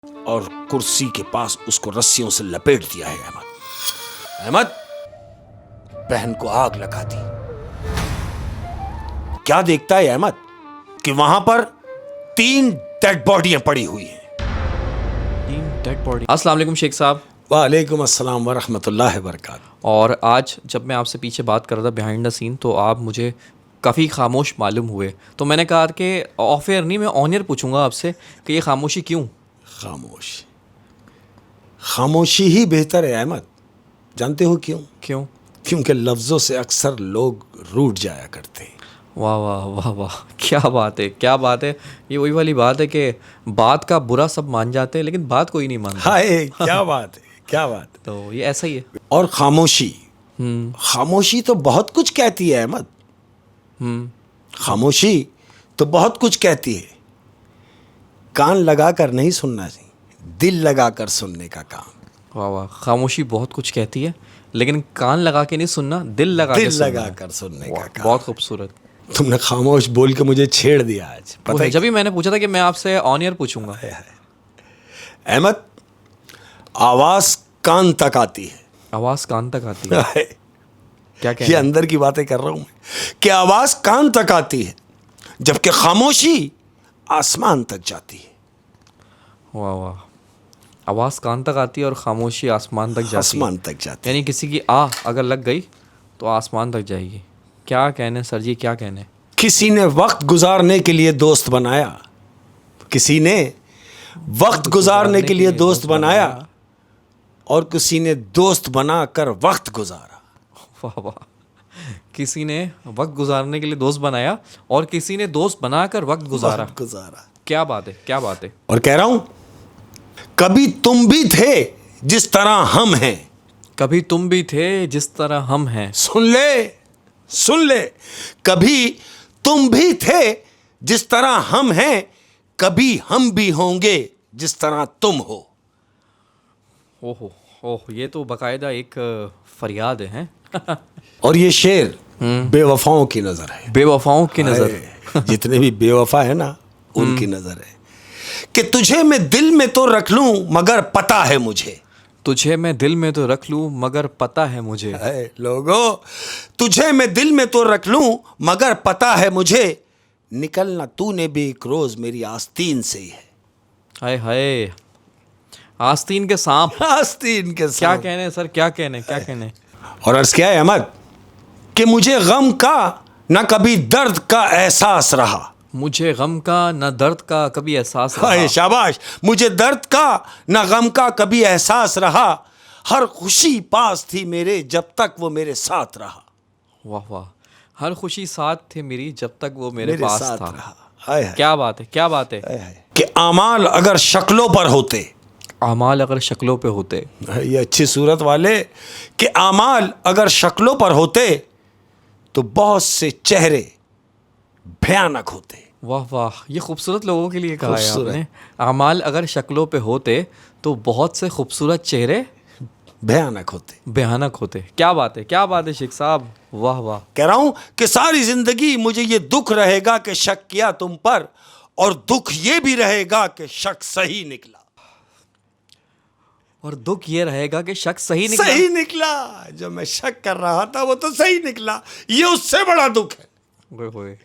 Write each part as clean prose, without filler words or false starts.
और कुर्सी के पास उसको रस्सियों से लपेट दिया है। अहमद बहन को आग लगा दी। क्या देखता है अहमद कि वहां पर 3 डेड बॉडियां पड़ी हुई हैं। 3 डेड बॉडी। अस्सलाम वालेकुम शेख साहब। वालेकुम अस्सलाम व रहमतुल्लाहि व बरकातहू। और आज जब मैं आपसे पीछे बात कर रहा था बिहाइंड द सीन, तो आप मुझे काफ़ी खामोश मालूम हुए। तो मैंने कहा कि ऑफ एयर नहीं, मैं ऑन एयर पूछूंगा आपसे कि ये खामोशी क्यों? खामोशी ही बेहतर है अहमद। जानते हो क्यों? क्यों? क्योंकि लफ्ज़ों से अक्सर लोग रूठ जाया करते हैं। वाह वाह वाह वाह, क्या बात है, क्या बात है। ये वही वाली बात है कि बात का बुरा सब मान जाते हैं लेकिन बात कोई नहीं मानता। हाय क्या बात है, क्या बात है। तो ये ऐसा ही है। और खामोशी तो बहुत कुछ कहती है अहमद। खामोशी तो बहुत कुछ कहती है। कान लगाकर नहीं सुनना चाहिए, दिल लगाकर सुनने का काम। वाह वाह, खामोशी बहुत कुछ कहती है लेकिन कान लगा के नहीं सुनना, दिल लगा लगाकर सुनने का काम। बहुत खूबसूरत। तुमने खामोश बोल के मुझे छेड़ दिया आज, पता है। जब भी मैंने पूछा था कि मैं आपसे ऑन एयर पूछूंगा। अहमद, आवाज कान तक आती है। आवाज कान तक आती है? क्या ये अंदर की बातें कर रहा हूं मैं कि आवाज कान तक आती है जबकि खामोशी आसमान तक जाती है। वाह वाह, आवाज कान तक आती है और खामोशी आसमान तक जाती है। यानी किसी की अगर लग गई तो आसमान तक जाएगी। क्या कहने सर जी, क्या कहने। किसी ने वक्त गुजारने के लिए दोस्त बनाया, किसी ने वक्त गुजारने के लिए दोस्त बनाया और किसी ने दोस्त बनाकर वक्त गुजारा। वाह वाह, किसी ने वक्त गुजारने के लिए दोस्त बनाया और किसी ने दोस्त बनाकर वक्त गुजारा। क्या बात है, क्या बात है। और कह रहा हूं, कभी तुम भी थे जिस तरह हम हैं। कभी तुम भी थे जिस तरह हम हैं। सुन ले, कभी तुम भी थे जिस तरह हम हैं, कभी हम भी होंगे जिस तरह तुम हो। ओह, ये तो बकायदा एक फरियाद है। और ये शेर बेवफाओं की नजर है। बेवफाओं की नजर। जितने भी बेवफा है ना, उनकी नजर है कि तुझे मैं दिल में तो रख लूं मगर पता है मुझे। तुझे मैं दिल में तो रख लूं मगर पता है मुझे। लोगों, तुझे मैं दिल में तो रख लूं मगर पता है मुझे, निकलना तूने भी एक रोज मेरी आस्तीन से ही है। हाय हाय, आस्तीन के सांप। क्या कहने सर, क्या कहने। और अर्ज क्या है अहमद कि मुझे गम का न कभी दर्द का एहसास रहा। मुझे गम का न दर्द का कभी एहसास रहा। शाबाश। मुझे दर्द का न गम का कभी एहसास रहा, हर खुशी पास थी मेरे जब तक वो मेरे साथ रहा। वाह वाह, हर खुशी साथ थी मेरी जब तक वो मेरे पास था। हाय। क्या बात है, क्या बात है। कि आमाल अगर शक्लों पर होते, आमाल अगर शक्लों पे होते, ये अच्छी सूरत वाले, कि आमाल अगर शक्लों पर होते तो बहुत से चेहरे भयानक होते। वाह वाह, ये खूबसूरत लोगों के लिए कहा है आपने। आमाल अगर शक्लों पे होते तो बहुत से खूबसूरत चेहरे भयानक होते। क्या बात है, क्या बात है शेख साहब। वाह वाह। कह रहा हूं कि सारी जिंदगी मुझे ये दुख रहेगा कि शक किया तुम पर, और दुख ये भी रहेगा कि शक सही निकला। और दुख ये रहेगा कि शक सही निकला। जो मैं शक कर रहा था वो तो सही निकला, ये उससे बड़ा दुख है। ओए,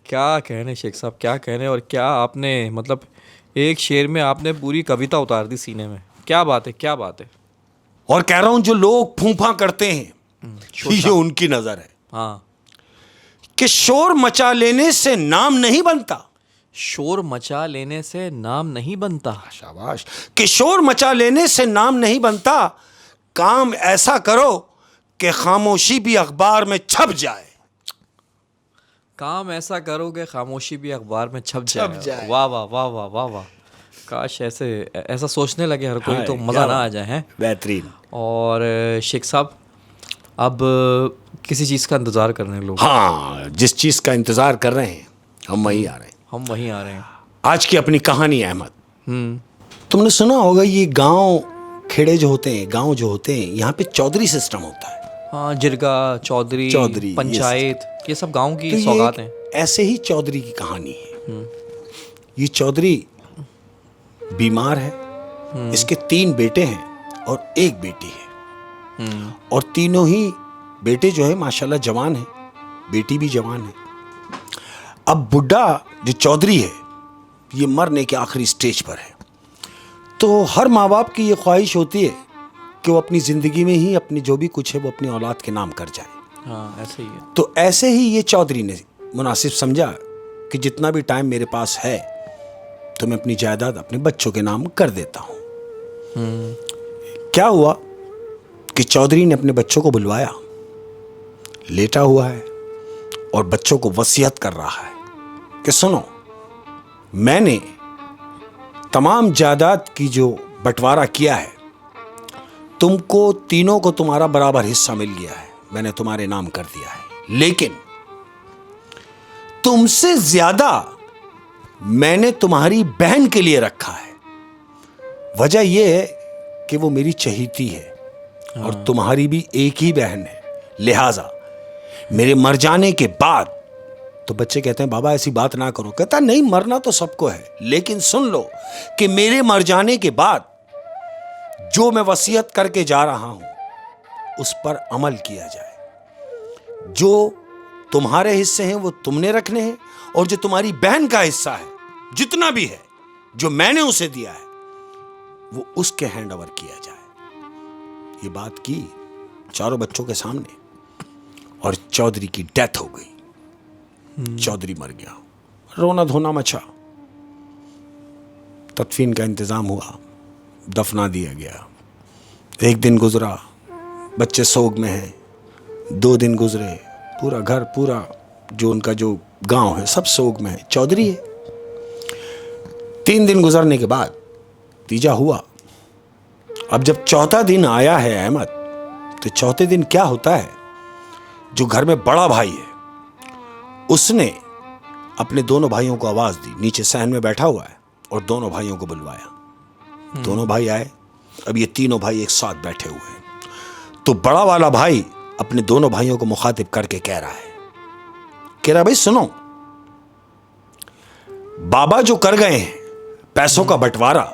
क्या कहने शेख साहब, क्या कहने। और क्या आपने, मतलब एक शेर में आपने पूरी कविता उतार दी सीने में। क्या बात है, क्या बात है। और कह रहा हूं जो लोग फूंफा करते हैं ये उनकी नजर है। हाँ, कि शोर मचा लेने से नाम नहीं बनता। शोर मचा लेने से नाम नहीं बनता। शाबाश। कि शोर मचा लेने से नाम नहीं बनता, काम ऐसा करो कि खामोशी भी अखबार में छप जाए। काम ऐसा करो कि खामोशी भी अखबार में छप जाए। वाह वाह वाह वाह वाह वाह। काश ऐसा सोचने लगे हर कोई तो मज़ा ना आ जाए। हैं बेहतरीन। और शेख साहब, अब किसी चीज़ का इंतज़ार कर रहे हैं लोग। हाँ, जिस चीज़ का इंतज़ार कर रहे हैं हम वहीं आ रहे हैं। आज की अपनी कहानी अहमद। तुमने सुना होगा ये गांव खेड़े जो होते हैं यहाँ पे चौधरी सिस्टम होता है। हाँ, जिरगा, चौधरी, पंचायत, ये सब गांव की सौगात हैं। ऐसे ही चौधरी की कहानी है। ये चौधरी बीमार है। इसके 3 बेटे हैं और 1 बेटी है। और तीनों ही बेटे जो है माशाल्लाह जवान है, बेटी भी जवान है। अब बुड्ढा जो चौधरी है ये मरने के आखिरी स्टेज पर है। तो हर माँ बाप की ये ख्वाहिश होती है कि वो अपनी ज़िंदगी में ही अपनी जो भी कुछ है वो अपनी औलाद के नाम कर जाए। हाँ, ऐसे ही है। तो ऐसे ही ये चौधरी ने मुनासिब समझा कि जितना भी टाइम मेरे पास है तो मैं अपनी जायदाद अपने बच्चों के नाम कर देता हूँ। क्या हुआ कि चौधरी ने अपने बच्चों को बुलवाया, लेटा हुआ है और बच्चों को वसीयत कर रहा है कि सुनो, मैंने तमाम जायदाद की जो बंटवारा किया है, तुमको तीनों को तुम्हारा बराबर हिस्सा मिल गया है, मैंने तुम्हारे नाम कर दिया है। लेकिन तुमसे ज्यादा मैंने तुम्हारी बहन के लिए रखा है। वजह यह है कि वो मेरी चहेती है और तुम्हारी भी एक ही बहन है, लिहाजा मेरे मर जाने के बाद। तो बच्चे कहते हैं बाबा ऐसी बात ना करो। कहता नहीं, मरना तो सबको है, लेकिन सुन लो कि मेरे मर जाने के बाद जो मैं वसीयत करके जा रहा हूं उस पर अमल किया जाए। जो तुम्हारे हिस्से हैं वो तुमने रखने हैं, और जो तुम्हारी बहन का हिस्सा है जितना भी है जो मैंने उसे दिया है वो उसके हैंड ओवर किया जाए। ये बात की चारों बच्चों के सामने और चौधरी की डेथ हो गई। चौधरी मर गया, रोना धोना मचा, तदफीन का इंतजाम हुआ, दफना दिया गया। 1 दिन गुजरा, बच्चे सोग में हैं। 2 दिन गुजरे, पूरा घर, पूरा जो उनका जो गांव है सब सोग में है, चौधरी है। 3 दिन गुजरने के बाद तीजा हुआ। अब जब चौथा दिन आया है अहमद, तो चौथे दिन क्या होता है, जो घर में बड़ा भाई है उसने अपने दोनों भाइयों को आवाज दी, नीचे सहन में बैठा हुआ है, और दोनों भाइयों को बुलवाया। दोनों भाई आए। अब ये तीनों भाई एक साथ बैठे हुए हैं। तो बड़ा वाला भाई अपने दोनों भाइयों को मुखातिब करके कह रहा है भाई सुनो, बाबा जो कर गए हैं पैसों का बंटवारा,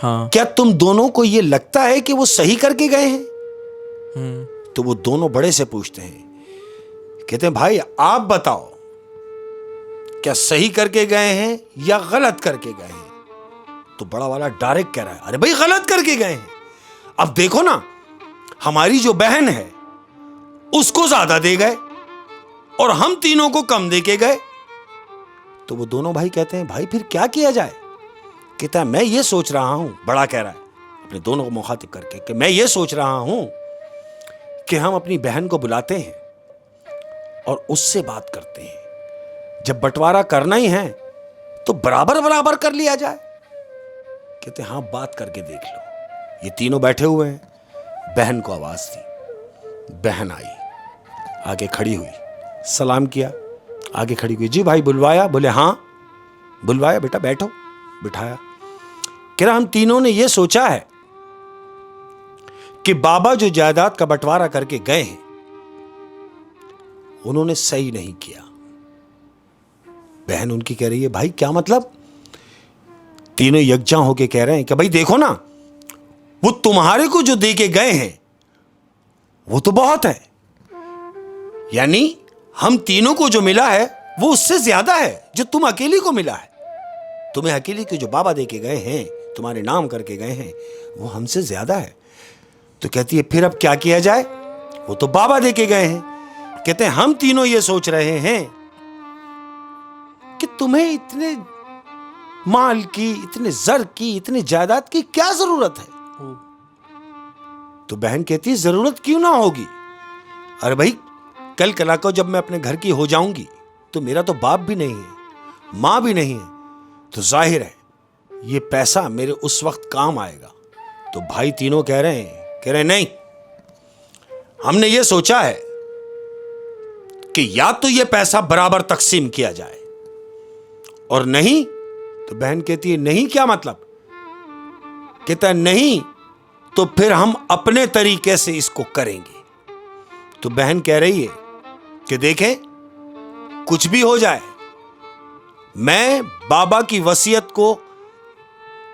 हाँ। क्या तुम दोनों को ये लगता है कि वो सही करके गए हैं? तो वो दोनों बड़े से पूछते हैं, कहते हैं भाई आप बताओ, क्या सही करके गए हैं या गलत करके गए हैं? तो बड़ा वाला डायरेक्ट कह रहा है, अरे भाई गलत करके गए हैं। अब देखो ना, हमारी जो बहन है उसको ज्यादा दे गए और हम तीनों को कम दे के गए। तो वो दोनों भाई कहते हैं भाई फिर क्या किया जाए? कहता है मैं ये सोच रहा हूं, बड़ा कह रहा है अपने दोनों को मुखातिब करके, कि मैं ये सोच रहा हूं कि हम अपनी बहन को बुलाते हैं और उससे बात करते हैं। जब बंटवारा करना ही है तो बराबर बराबर कर लिया जाए। कहते हाँ, बात करके देख लो। ये तीनों बैठे हुए हैं। बहन को आवाज दी, बहन आई, आगे खड़ी हुई, सलाम किया, आगे खड़ी हुई, जी भाई बुलवाया? बोले हाँ बुलवाया, बेटा बैठो। बिठाया। कह रहा हम तीनों ने यह सोचा है कि बाबा जो जायदाद का बंटवारा करके गए हैं उन्होंने सही नहीं किया। बहन उनकी कह रही है भाई क्या मतलब? तीनों यकजा होके कह रहे हैं कि भाई देखो ना, वो तुम्हारे को जो दे के गए हैं वो तो बहुत है, यानी हम तीनों को जो मिला है वो उससे ज्यादा है जो तुम अकेली को मिला है। तुम्हें अकेली को जो बाबा दे के गए हैं, तुम्हारे नाम करके गए हैं, वो हमसे ज्यादा है। तो कहती है फिर अब क्या किया जाए? वो तो बाबा दे के गए हैं। कहते हैं हम तीनों ये सोच रहे हैं कि तुम्हें इतने माल की, इतने जर की, इतने जायदाद की क्या जरूरत है? तो बहन कहती है जरूरत क्यों ना होगी? अरे भाई कल कला को जब मैं अपने घर की हो जाऊंगी तो मेरा तो बाप भी नहीं है, मां भी नहीं है, तो जाहिर है ये पैसा मेरे उस वक्त काम आएगा। तो भाई तीनों कह रहे हैं नहीं, हमने ये सोचा है कि या तो ये पैसा बराबर तकसीम किया जाए और नहीं। तो बहन कहती है नहीं क्या मतलब? कहता है नहीं तो फिर हम अपने तरीके से इसको करेंगे। तो बहन कह रही है कि देखें कुछ भी हो जाए, मैं बाबा की वसीयत को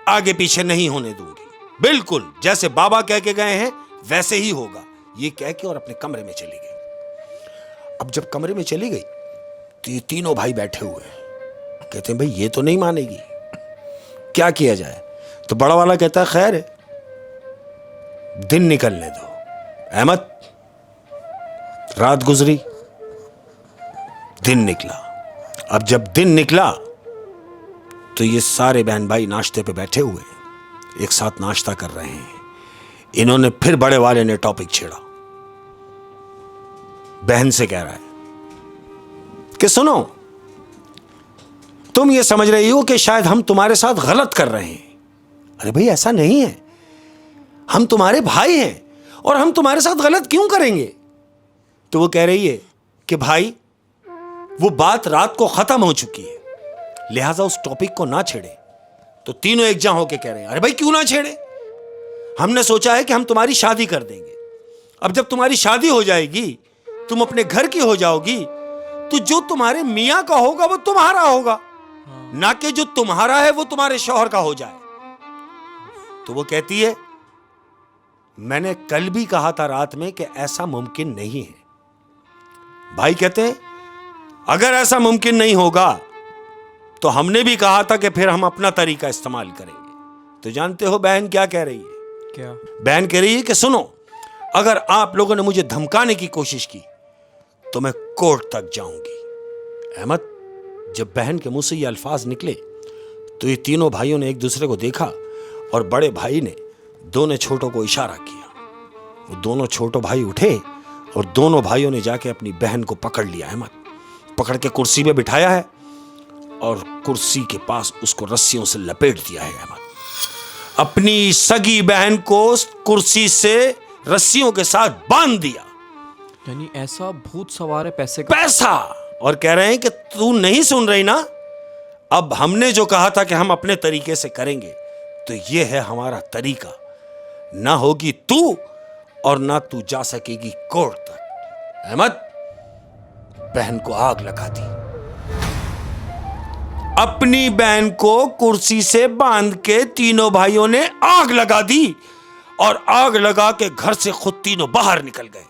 आगे पीछे नहीं होने दूंगी, बिल्कुल जैसे बाबा कह के गए हैं वैसे ही होगा, ये कह के और अपने कमरे में चली गई। अब जब कमरे में चली गई तो ये तीनों भाई बैठे हुए हैं, कहते हैं भाई ये तो नहीं मानेगी, क्या किया जाए। तो बड़ा वाला कहता है खैर है, दिन निकलने दो। अहमद, रात गुजरी, दिन निकला। अब जब दिन निकला तो ये सारे बहन भाई नाश्ते पे बैठे हुए हैं, एक साथ नाश्ता कर रहे हैं। इन्होंने फिर बड़े वाले ने टॉपिक छेड़ा, बहन से कह रहा है कि सुनो, तुम ये समझ रही हो कि शायद हम तुम्हारे साथ गलत कर रहे हैं। अरे भाई ऐसा नहीं है, हम तुम्हारे भाई हैं और हम तुम्हारे साथ गलत क्यों करेंगे। तो वो कह रही है कि भाई वो बात रात को खत्म हो चुकी है, लिहाजा उस टॉपिक को ना छेड़े। तो तीनों एक जहां होके कह रहे हैं अरे भाई क्यों ना छेड़े, हमने सोचा है कि हम तुम्हारी शादी कर देंगे। अब जब तुम्हारी शादी हो जाएगी, तुम अपने घर की हो जाओगी, तो जो तुम्हारे मियां का होगा वो तुम्हारा होगा, ना कि जो तुम्हारा है वो तुम्हारे शौहर का हो जाए। तो वो कहती है मैंने कल भी कहा था रात में कि ऐसा मुमकिन नहीं है। भाई कहते हैं अगर ऐसा मुमकिन नहीं होगा तो हमने भी कहा था कि फिर हम अपना तरीका इस्तेमाल करेंगे। तो जानते हो बहन क्या कह रही है? क्या? बहन कह रही है कि सुनो, अगर आप लोगों ने मुझे धमकाने की कोशिश की तो मैं कोर्ट तक जाऊंगी। अहमद, जब बहन के मुंह से ये अल्फाज निकले तो ये तीनों भाइयों ने एक दूसरे को देखा और बड़े भाई ने दोनों छोटों को इशारा किया। वो दोनों छोटो भाई उठे और दोनों भाइयों ने जाके अपनी बहन को पकड़ लिया। अहमद, पकड़ के कुर्सी में बिठाया है और कुर्सी के पास उसको रस्सियों से लपेट दिया है। अहमद, अपनी सगी बहन को कुर्सी से रस्सियों के साथ बांध दिया। यानी ऐसा भूत सवार है पैसे का पैसा। और कह रहे हैं कि तू नहीं सुन रही ना, अब हमने जो कहा था कि हम अपने तरीके से करेंगे तो ये है हमारा तरीका, ना होगी तू और ना तू जा सकेगी कोर्ट तक। अहमद, बहन को आग लगा दी। अपनी बहन को कुर्सी से बांध के तीनों भाइयों ने आग लगा दी और आग लगा के घर से खुद तीनों बाहर निकल गए।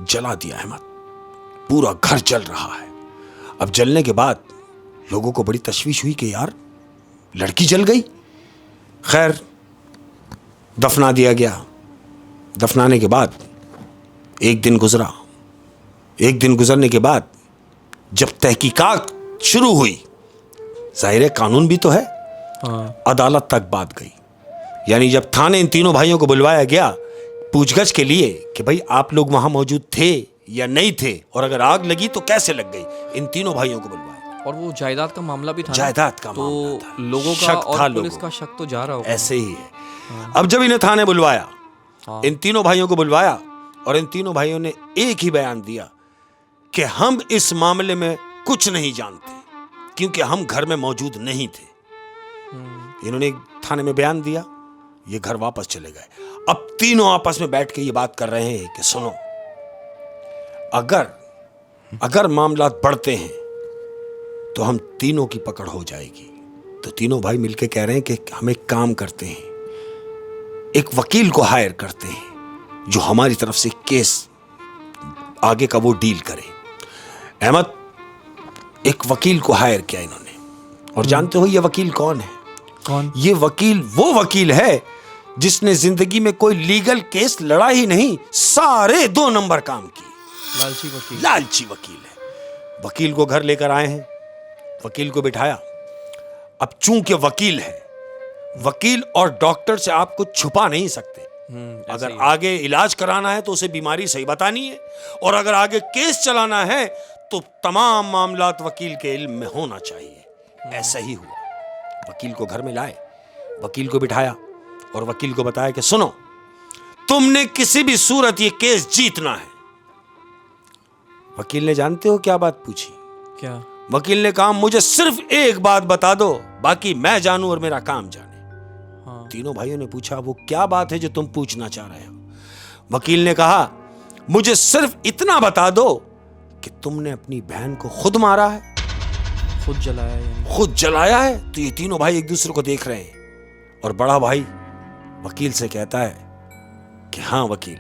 जला दिया अहमद, पूरा घर जल रहा है। अब जलने के बाद लोगों को बड़ी तशवीश हुई कि यार लड़की जल गई। खैर दफना दिया गया। दफनाने के बाद एक दिन गुजरा। एक दिन गुजरने के बाद जब तहकीकात शुरू हुई, जाहिर है कानून भी तो है, अदालत तक बात गई। यानी जब थाने इन तीनों भाइयों को बुलवाया गया पूछगछ के लिए कि भाई आप लोग वहां मौजूद थे या नहीं थे, और अगर आग लगी तो कैसे लग गई, इन तीनों भाइयों को बुलवाया। और वो जायदाद का मामला भी था। जायदाद का तो मामला था, लोगों का और पुलिस का शक तो जा रहा होगा। ऐसे ही है। अब जब इन्हें थाने बुलवाया, इन तीनों भाइयों को बुलवाया और इन तीनों भाइयों ने एक ही बयान दिया कि हम इस मामले में कुछ नहीं जानते क्योंकि हम घर में मौजूद नहीं थे। इन्होंने थाने में बयान दिया, ये घर वापस चले गए। अब तीनों आपस में बैठ के ये बात कर रहे हैं कि सुनो, अगर मामला बढ़ते हैं तो हम तीनों की पकड़ हो जाएगी। तो तीनों भाई मिलके कह रहे हैं कि हम एक काम करते हैं, एक वकील को हायर करते हैं जो हमारी तरफ से केस आगे का वो डील करे। अहमद, एक वकील को हायर किया इन्होंने, और जानते हो ये वकील कौन है? कौन? ये वकील वो वकील है जिसने जिंदगी में कोई लीगल केस लड़ा ही नहीं, सारे 2 नंबर काम किए। लालची वकील। लालची वकील है। वकील को घर लेकर आए हैं, वकील को बिठाया। अब चूंकि वकील है, वकील और डॉक्टर से आप कुछ छुपा नहीं सकते। अगर आगे इलाज कराना है तो उसे बीमारी सही बतानी है, और अगर आगे केस चलाना है तो तमाम मामलात वकील के इल्म में होना चाहिए। ऐसा ही हुआ। वकील को घर में लाए, वकील को बिठाया और वकील को बताया कि सुनो, तुमने किसी भी सूरत ये केस जीतना है। वकील ने जानते हो क्या बात पूछी? क्या? वकील ने कहा मुझे सिर्फ एक बात बता दो, बाकी मैं जानूं और मेरा काम जाने। तीनों भाइयों ने पूछा वो क्या बात है जो तुम पूछना चाह रहे हो? वकील ने कहा मुझे सिर्फ इतना बता दो कि तुमने अपनी बहन को खुद मारा है। खुद जलाया है? खुद जलाया है। तो ये तीनों भाई एक दूसरे को देख रहे हैं और बड़ा भाई वकील से कहता है कि हाँ वकील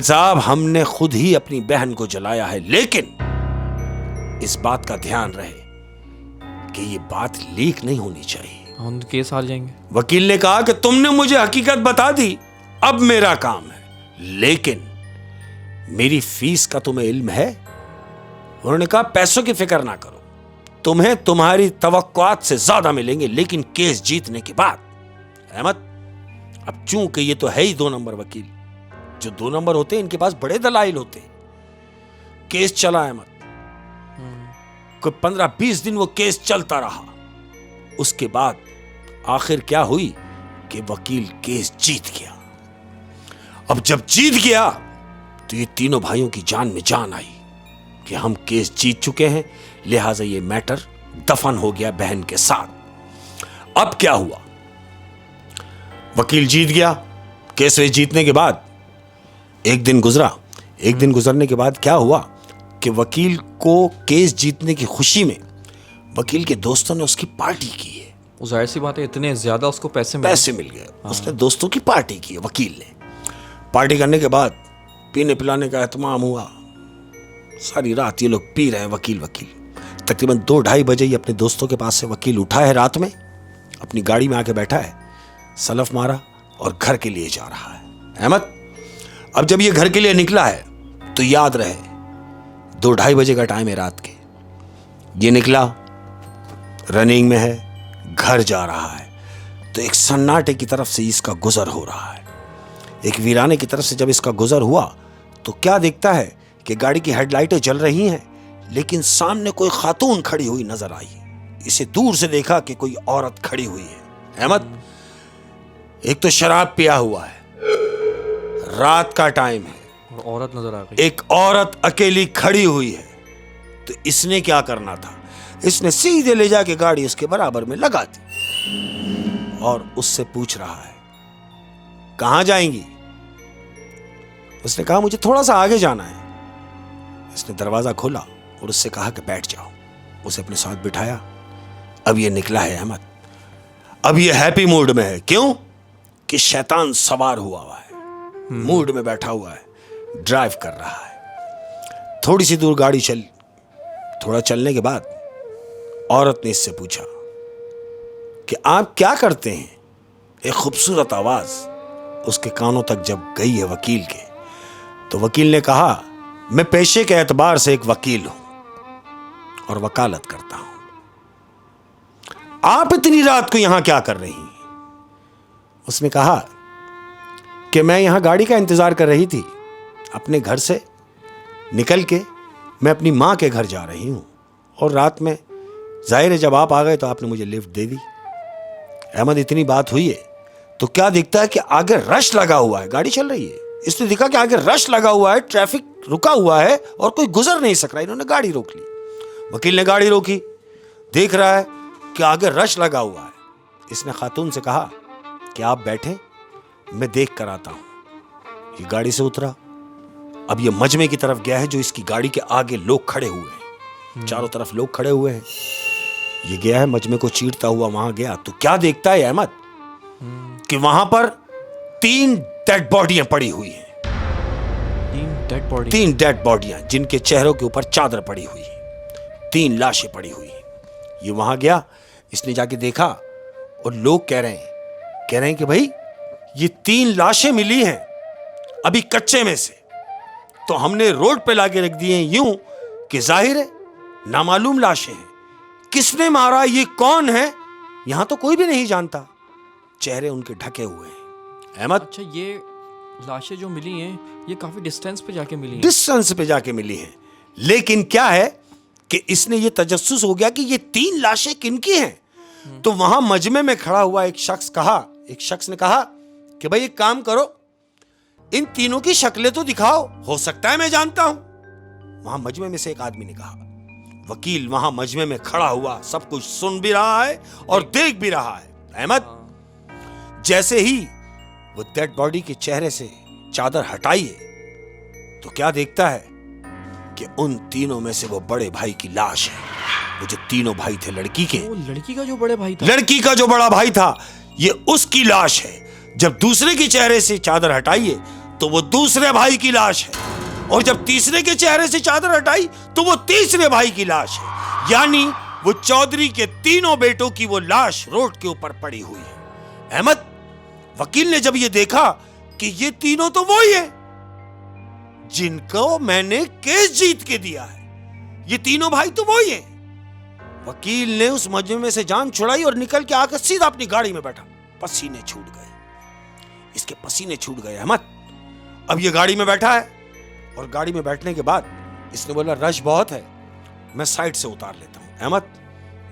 साहब, हमने खुद ही अपनी बहन को जलाया है, लेकिन इस बात का ध्यान रहे कि ये बात लीक नहीं होनी चाहिए। हम तो केस हार जाएंगे। वकील ने कहा कि तुमने मुझे हकीकत बता दी, अब मेरा काम है, लेकिन मेरी फीस का तुम्हें इल्म है? उन्होंने कहा पैसों की फिक्र ना करो, तुम्हें तुम्हारी तवक्कुआत से ज्यादा मिलेंगे, लेकिन केस जीतने के बाद। अहमद, अब चूंकि ये तो है ही 2 नंबर वकील, जो 2 नंबर होते हैं इनके पास बड़े दलाइल होते हैं। केस चला अहमद, कोई 15-20 दिन वो केस चलता रहा। उसके बाद आखिर क्या हुई कि वकील केस जीत गया। अब जब जीत गया तो ये तीनों भाइयों की जान में जान आई कि हम केस जीत चुके हैं, लिहाजा ये मैटर दफन हो गया बहन के साथ। अब क्या हुआ, वकील जीत गया। केस जीतने के बाद एक दिन गुजरा। एक दिन गुजरने के बाद क्या हुआ कि वकील को केस जीतने की खुशी में वकील के दोस्तों ने उसकी पार्टी की है। जाहिर सी बात है, इतने ज्यादा उसको पैसे मिल गए। उसने दोस्तों की पार्टी की है वकील ने। पार्टी करने के बाद पीने पिलाने का एहतमाम हुआ। सारी रात ये लोग पी रहे हैं, वकील। तकरीबन 2-2:30 बजे ही अपने दोस्तों के पास से वकील उठा है, रात में अपनी गाड़ी में आके बैठा है, सलफ मारा और घर के लिए जा रहा है। अहमद, अब जब ये घर के लिए निकला है तो याद रहे 2-2:30 बजे का टाइम है रात के। ये निकला, रनिंग में है, घर जा रहा है, तो एक सन्नाटे की तरफ से इसका गुजर हो रहा है। एक वीराने की तरफ से जब इसका गुजर हुआ तो क्या देखता है कि गाड़ी की हेडलाइटें जल रही हैं, लेकिन सामने कोई खातून खड़ी हुई नजर आई। इसे दूर से देखा कि कोई औरत खड़ी हुई है। अहमद, एक तो शराब पिया हुआ है, रात का टाइम है, और औरत नजर आ गई। एक औरत अकेली खड़ी हुई है। तो इसने क्या करना था, इसने सीधे ले जाके गाड़ी उसके बराबर में लगा दी और उससे पूछ रहा है कहां जाएंगी। उसने कहा मुझे थोड़ा सा आगे जाना है। इसने दरवाजा खोला और उससे कहा कि बैठ जाओ। उसे अपने साथ बिठाया। अब ये निकला है अहमद, अब ये हैप्पी मूड में है। क्यों कि शैतान सवार हुआ है, मूड में बैठा हुआ है, ड्राइव कर रहा है। थोड़ी सी दूर गाड़ी चल, थोड़ा चलने के बाद औरत ने इससे पूछा कि आप क्या करते हैं। एक खूबसूरत आवाज उसके कानों तक जब गई है वकील के, तो वकील ने कहा मैं पेशे के एतबार से एक वकील हूं और वकालत करता हूं। आप इतनी रात को यहां क्या कर रही हैं? उसने कहा कि मैं यहां गाड़ी का इंतजार कर रही थी। अपने घर से निकल के मैं अपनी मां के घर जा रही हूं और रात में जाहिर है जब आप आ गए तो आपने मुझे लिफ्ट दे दी। अहमद, इतनी बात हुई है तो क्या दिखता है कि आगे रश लगा हुआ है, गाड़ी चल रही है। इसने देखा कि आगे रश लगा हुआ है, ट्रैफिक रुका हुआ है और कोई गुजर नहीं सक रहा। इन्होंने गाड़ी रोक ली। वकील ने गाड़ी रोकी, देख रहा है कि आगे रश लगा हुआ है। इसने खातून से कहा कि आप बैठे, मैं देख कर आता हूं। ये गाड़ी से उतरा। अब ये मजमे की तरफ गया है जो इसकी गाड़ी के आगे लोग खड़े हुए हैं, चारों तरफ लोग खड़े हुए हैं। ये गया है मजमे को चीरता हुआ, वहां गया तो क्या देखता है अहमद कि वहां पर 3 डेड बॉडियां पड़ी हुई हैं। 3 डेड बॉडियां जिनके चेहरों के ऊपर चादर पड़ी हुई है, 3 लाशें पड़ी हुई हैं। ये वहां गया, इसने जाके देखा और लोग कह रहे हैं कि भाई ये 3 लाशें मिली हैं अभी कच्चे में से, तो हमने रोड पे लाके रख दिए हैं यूं कि जाहिर है नामालूम लाशें हैं। किसने मारा, ये कौन है, यहां तो कोई भी नहीं जानता। चेहरे उनके ढके हुए हैं। अहमद, अच्छा, ये लाशें जो मिली हैं ये काफी डिस्टेंस पे जाके मिली हैं। डिस्टेंस पे जाके मिली हैं, लेकिन क्या है कि इसने ये तजस्सुस हो गया कि ये 3 लाशें किनकी हैं। तो वहां मजमे में खड़ा हुआ एक शख्स ने कहा कि भाई एक काम करो, इन तीनों की शक्लें तो दिखाओ, हो सकता है मैं जानता हूं। वहां मजमे में से एक आदमी ने कहा। वकील वहां मजमे में खड़ा हुआ, सब कुछ सुन भी रहा है और देख भी रहा है। अहमद, जैसे ही वो डेड बॉडी के चेहरे से चादर हटाई है तो क्या देखता है कि उन तीनों में से वो बड़े भाई की लाश है। वो जो तीनों भाई थे लड़की के, वो लड़की का जो बड़े भाई था, लड़की का जो बड़ा भाई था, ये उसकी लाश है। जब दूसरे के चेहरे से चादर हटाइए तो वो दूसरे भाई की लाश है, और जब तीसरे के चेहरे से चादर हटाई तो वो तीसरे भाई की लाश है। यानी वो चौधरी के तीनों बेटों की वो लाश रोड के ऊपर पड़ी हुई है। अहमद, वकील ने जब ये देखा कि ये तीनों तो वो ही है जिनको मैंने केस जीत के दिया है, ये तीनों भाई तो वो ही है, वकील ने उस मजमे से जान छुड़ाई और निकल के आकर सीधा अपनी गाड़ी में बैठा। पसीने छूट गए, इसके पसीने छूट गए अहमद। अब ये गाड़ी में बैठा है, और गाड़ी में बैठने के बाद इसने बोला रश बहुत है, मैं साइड से उतार लेता हूं। अहमद,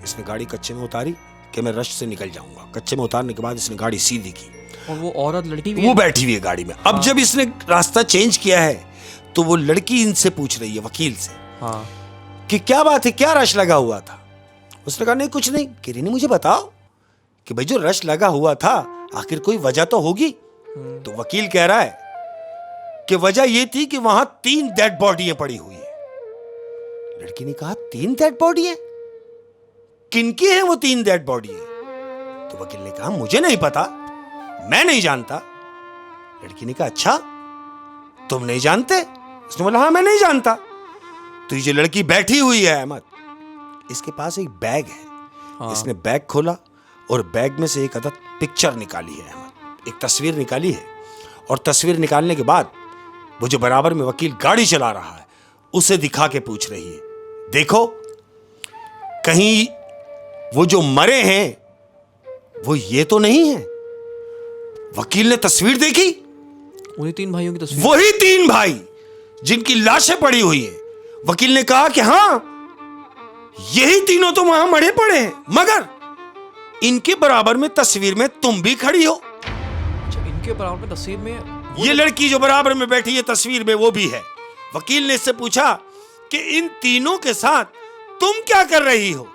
इसने गाड़ी कच्चे में उतारी कि मैं रश से निकल जाऊंगा। कच्चे में उतारने के बाद इसने गाड़ी सीधी की, और वो औरत लड़की भी वो बैठी हुई है गाड़ी में। अब जब इसने रास्ता चेंज किया है तो वो लड़की इनसे पूछ रही है, वकील से, कि क्या बात है, क्या रश लगा हुआ था? उसने कहा नहीं कुछ नहीं। कह रही नहीं, मुझे बताओ कि भाई जो रश लगा हुआ था आखिर कोई वजह तो होगी। तो वकील कह रहा है कि वजह यह थी कि वहां 3 डेड बॉडियां पड़ी हुई है। लड़की ने कहा 3 डेड बॉडी है? किनकी है वो 3 डेड बॉडी है? तो वकील ने कहा मुझे नहीं पता, मैं नहीं जानता। लड़की ने कहा अच्छा, तुम नहीं जानते? उसने बोला हाँ मैं नहीं जानता। तो ये जो लड़की बैठी हुई है अहमद, इसके पास एक बैग है। इसने बैग खोला और बैग में से एक अदद पिक्चर निकाली है अहमद, एक तस्वीर निकाली है। और तस्वीर निकालने के बाद वो जो बराबर में वकील गाड़ी चला रहा है उसे दिखा के पूछ रही है, देखो कहीं वो जो मरे हैं वो ये तो नहीं है? वकील ने तस्वीर देखी, उन्हीं 3 भाइयों की तस्वीर, वही 3 भाई जिनकी लाशें पड़ी हुई हैं। वकील ने कहा कि हाँ यही तीनों तो वहां मरे पड़े हैं, मगर इनके बराबर में तस्वीर में तुम भी खड़ी हो। अच्छा, इनके बराबर में तस्वीर में ये लड़की जो बराबर में बैठी है तस्वीर में वो भी है। वकील ने इससे पूछा कि इन तीनों के साथ तुम क्या कर रही हो?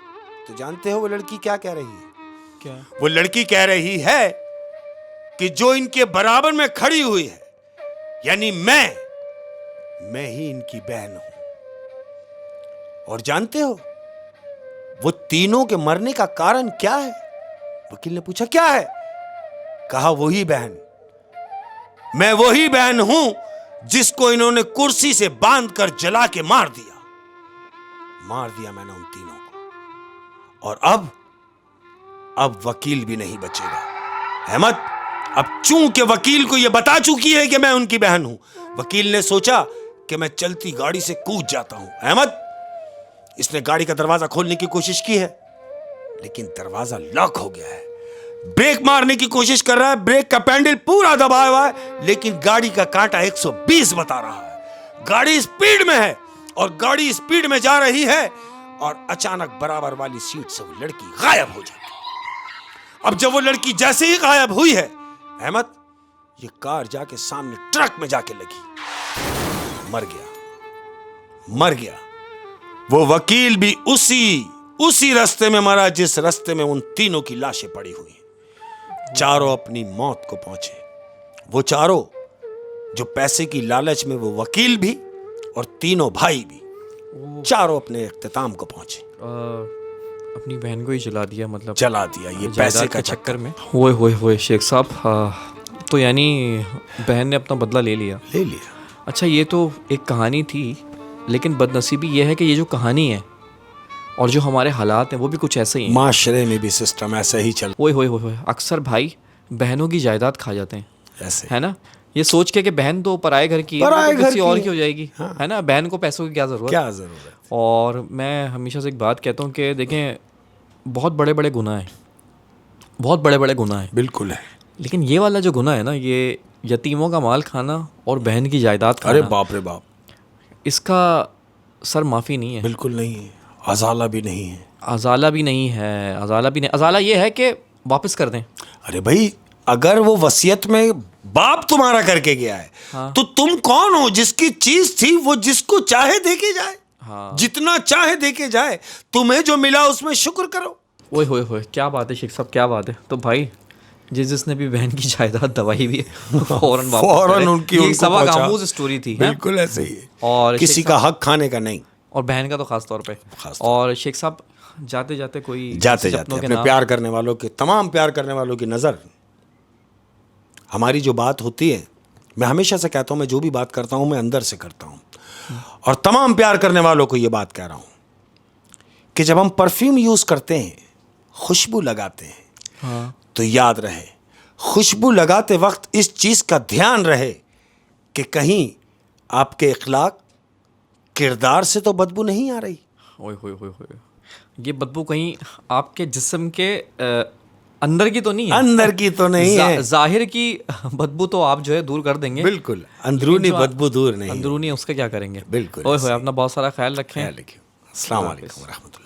तो जानते हो वो लड़की क्या कह रही है? क्या? वो लड़की कह रही है कि जो इनके बराबर में खड़ी हुई है यानी मैं ही इनकी बहन हूं। और जानते हो वो तीनों के मरने का कारण क्या है? वकील ने पूछा क्या है? कहा वही बहन, मैं वही बहन हूं जिसको इन्होंने कुर्सी से बांधकर जला के मार दिया मैंने उन तीनों को। और अब वकील भी नहीं बचेगा अहमद। अब चूंकि वकील को यह बता चुकी है कि मैं उनकी बहन हूं, वकील ने सोचा कि मैं चलती गाड़ी से कूद जाता हूं। अहमद, इसने गाड़ी का दरवाजा खोलने की कोशिश की है लेकिन दरवाजा लॉक हो गया है। ब्रेक मारने की कोशिश कर रहा है, ब्रेक का पैडल पूरा दबाया हुआ है लेकिन गाड़ी का कांटा 120 बता रहा है। गाड़ी स्पीड में है और गाड़ी स्पीड में जा रही है और अचानक बराबर वाली सीट से वो लड़की गायब हो जाती है। अब जब वो लड़की जैसे ही गायब हुई है अहमद, ये कार जाके सामने ट्रक में जाके लगी, मर गया। वो वकील भी उसी रास्ते में मरा जिस रास्ते में उन तीनों की लाशें पड़ी हुई। चारों अपनी मौत को पहुंचे। वो चारों जो पैसे की लालच में, वो वकील भी और तीनों भाई भी, चारों अपने इख्तिताम को पहुंचे। अपनी बहन को ही जला दिया, मतलब जला दिया ये पैसे का चक्कर में। होए शेख साहब, तो यानी बहन ने अपना बदला ले लिया। अच्छा, ये तो एक कहानी थी, लेकिन बदनसीबी ये है कि ये जो कहानी है और जो हमारे हालात हैं वो भी कुछ ऐसे ही हैं। माशरे में भी सिस्टम ऐसे ही चल। होए अक्सर भाई बहनों की जायदाद खा जाते हैं ऐसे, है ना, ये सोच के कि बहन तो पराए घर की है, तो किसी और की हो जाएगी। हाँ। है ना, बहन को पैसों की क्या ज़रूरत। और मैं हमेशा से एक बात कहता हूँ कि देखें, बहुत बड़े बड़े गुनाह हैं, बिल्कुल है, लेकिन ये वाला जो गुनाह है ना, ये यतीमों का माल खाना और बहन की जायदाद खाना, अरे बाप रे बाप, इसका सर माफ़ी नहीं है। बिल्कुल नहीं है। अजाला भी नहीं है। अजाला ये है कि वापस कर दें। अरे भाई, अगर वो वसीयत में बाप तुम्हारा करके गया है, हाँ, तो तुम कौन हो? जिसकी चीज थी वो जिसको चाहे देके जाए। हाँ, जितना चाहे देके जाए, तुम्हें जो मिला उसमें शुक्र करो। होए क्या बात है शेख साहब, क्या बात है। तो भाई जिसने भी बहन की जायदाद दवाई भी है फौरन उनकी खामोश स्टोरी थी। बिल्कुल ऐसे ही है, और किसी का हक खाने का नहीं। और बहन का तो खास तौर पे। और शेख साहब जाते जाते अपने प्यार करने वालों के, तमाम प्यार करने वालों की नज़र, हमारी जो बात होती है, मैं हमेशा से कहता हूँ, मैं जो भी बात करता हूँ मैं अंदर से करता हूँ, और तमाम प्यार करने वालों को ये बात कह रहा हूँ कि जब हम परफ्यूम यूज़ करते हैं, खुशबू लगाते हैं, हाँ। तो याद रहे, खुशबू लगाते वक्त इस चीज़ का ध्यान रहे कि कहीं आपके इखलाक, किरदार से तो बदबू नहीं आ रही। ओए होए होए होए, ये बदबू कहीं आपके जिस्म के अंदर की तो नहीं है? अंदर की तो नहीं है, जाहिर की बदबू तो आप जो है दूर कर देंगे, बिल्कुल, अंदरूनी बदबू दूर नहीं, अंदरूनी उसका क्या करेंगे? बिल्कुल। ओए होए, अपना बहुत सारा ख्याल रखें। अस्सलाम वालेकुम व रहमतुल्लाह।